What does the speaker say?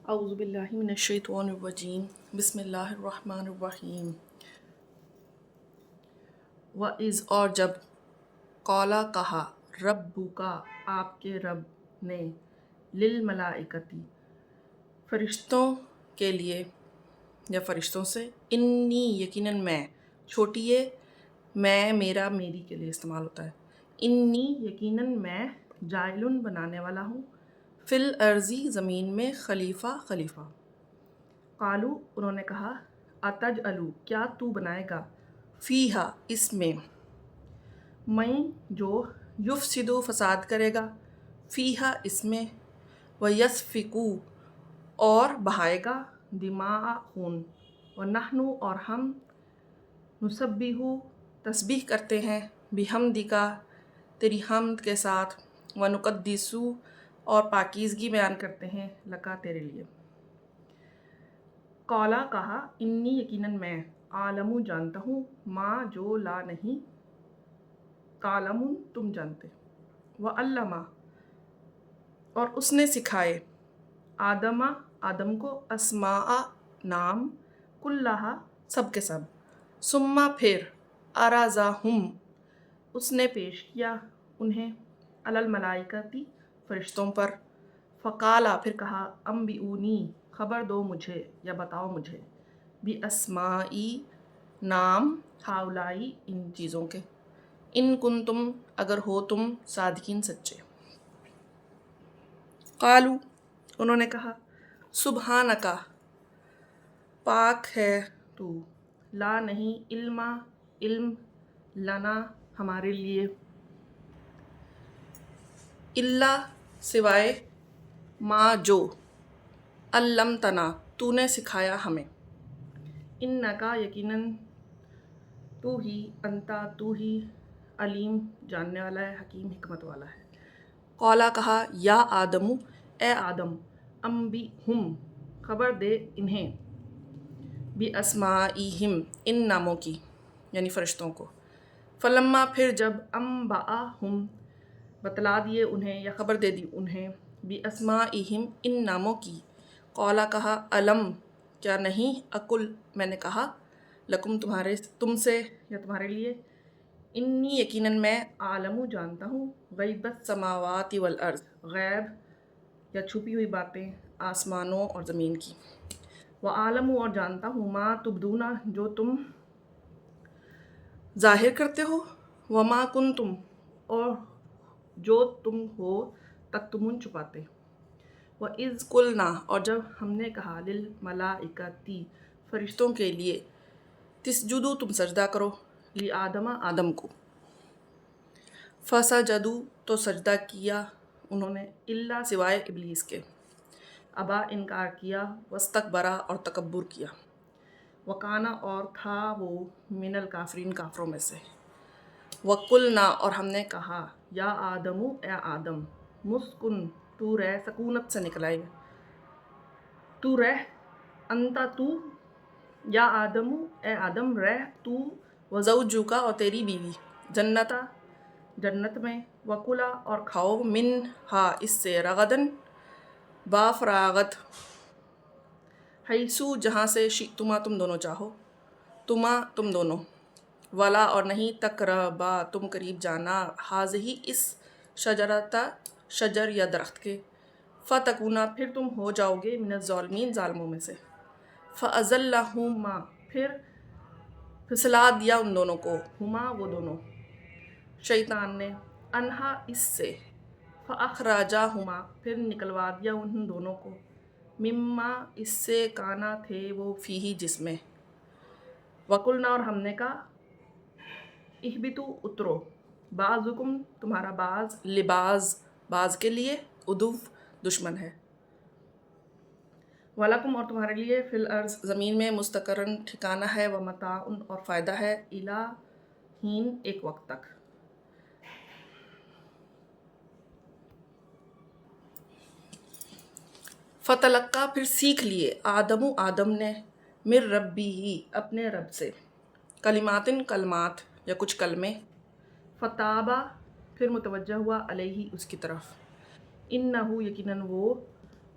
اعوذ باللہ من الشیطان الرجیم بسم اللہ الرحمن الرحیم۔ وَإِذْ اور جب قَالَ کہا ربک آپ کے رب نے للملائکتی فرشتوں کے لیے یا فرشتوں سے انی یقیناً میں چھوٹی میں میرا میری کے لیے استعمال ہوتا ہے۔ انی یقیناً میں جاعلٌ بنانے والا ہوں فی الارضی زمین میں خلیفہ۔ قالو انہوں نے کہا اتجعلو کیا تو بنائے گا فیہا اس میں میں جو یفسدو فساد کرے گا فیہا اس میں ویسفکو اور بہائے گا دماء خون ونحنو اور ہم نسبحو تسبیح کرتے ہیں بحمدکا تیری حمد کے ساتھ ونقدسو اور پاکیزگی بیان کرتے ہیں لکا تیرے لیے۔ قالا کہا انی یقیناً میں عالم جانتا ہوں ما جو لا نہیں تعلمون تم جانتے۔ وعلم اور اس نے سکھائے آدم کو اسماء نام کلہا سب کے سب ثم پھر عرضہم اس نے پیش کیا انہیں علی الملائکتی فرشتوں پر فقالا پھر کہا انبئونی خبر دو مجھے یا بتاؤ مجھے باسمائی نام ہؤلائی ان چیزوں کے ان کنتم اگر ہو تم صادقین سچے۔ قالو انہوں نے کہا سبحانکا پاک ہے تو لا نہیں علم لنا ہمارے لیے الا سوائے ما جو علمتنا تو نے سکھایا ہمیں انکا یقیناً تو ہی علیم جاننے والا ہے حکیم حکمت والا ہے۔ قالا کہا یا آدم اے آدم انبئہم خبر دے انہیں باسمائہم ان ناموں کی یعنی فرشتوں کو۔ فلما پھر جب انبأہم بتلا دیے انہیں یا خبر دے دی انہیں باسمائہم ان ناموں کی قالا کہا الم کیا نہیں اقل میں نے کہا لکم تم سے یا تمہارے لیے انی یقیناً میں عالم جانتا ہوں غیب السماوات والارض غیب یا چھپی ہوئی باتیں آسمانوں اور زمین کی وعالم اور جانتا ہوں ما تبدون جو تم ظاہر کرتے ہو وما کنتم اور جو تم ہو تکتمون چھپاتے۔ وَإِذْ قُلْنَا اور جب ہم نے کہا للملائکتی فرشتوں کے لیے تسجدو تم سجدہ کرو آدم کو فسجدو تو سجدہ کیا انہوں نے الا سوائے ابلیس کے ابا انکار کیا واستکبرا اور تکبر کیا وکانا اور تھا وہ من الکافرین کافروں میں سے۔ وقلنا اور ہم نے کہا یا آدم اے آدم مسکن تو رہ سکونت سے نکلائے تو رہ انتا تو یا آدم اے آدم رہ تو وزوجک اور تیری بیوی جنت میں وکلا اور کھاؤ منہا اس سے رغدن با فراغت حیثو جہاں سے شئتما تم دونوں چاہو تم دونوں ولا اور نہیں تقربا تم قریب جانا ہذہ اس شجر یا درخت کے فتکونا پھر تم ہو جاؤ گے من الظالمین ظالموں میں سے۔ فازلہما پھر پھسلا دیا ان دونوں کو ہما وہ دونوں شیطان نے انہا اس سے فاخرجاہما پھر نکلوا دیا ان دونوں کو مما اس سے کانا تھے وہ فیہ جس میں۔ وقلنا اور ہم نے کہا اہبطوا اترو بعضکم تمہارا بعض لبعض بعض کے لیے عدو دشمن ہے ولکم اور تمہارے لیے فی الارض زمین میں مستقرن ٹھکانہ ہے ومتاع اور فائدہ ہے الی حین ایک وقت تک۔ فتلقی پھر سیکھ لیے آدم نے من ربہ اپنے رب سے کلمات یا کچھ کلمے فتابا پھر متوجہ ہوا علیہ اس کی طرف انہ یقیناً وہ